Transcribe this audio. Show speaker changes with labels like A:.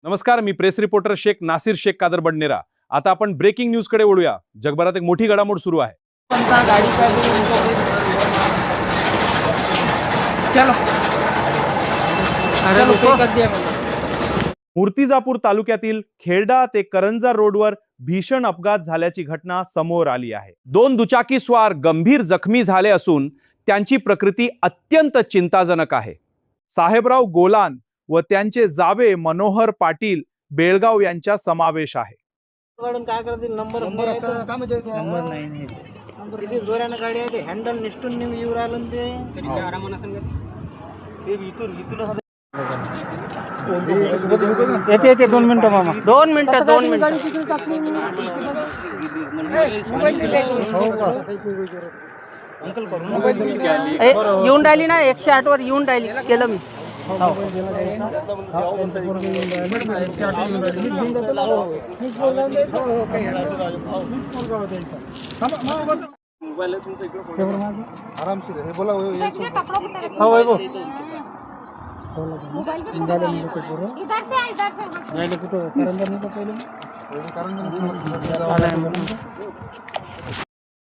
A: नमस्कार, मी press reporter Shaikh Nasir Shaikh Kader Badnera. आता आपण ब्रेकिंग न्यूज कडे वळूया। जगभरात एक मोठी घडामोड सुरू आहे। मूर्तिजापूर तालुक्यातील खेरडा ते करंजा रोडवर भीषण अपघात झाल्याची घटना समोर आली आहे। दोन दुचाकी स्वार गंभीर जखमी झाले असून त्यांची प्रकृती अत्यंत चिंताजनक आहे। साहेबराव गोलान व त्यांचे जावे मनोहर पाटील बेळगाव यांचा समावेश आहे।
B: काय करतील नंबर नंबर नाही किती जोराने गाडी आहे ते हँडल निष्ठून नेऊन येऊ राहिलं ते आरामानं सांगत ते इथून येते 2 मिनिटं मामा 2 मिनिटं अंकल करून येऊन राहिली ना 108 वर येऊन राहिली केलं मी आरामशीर हे बोला मोबाईल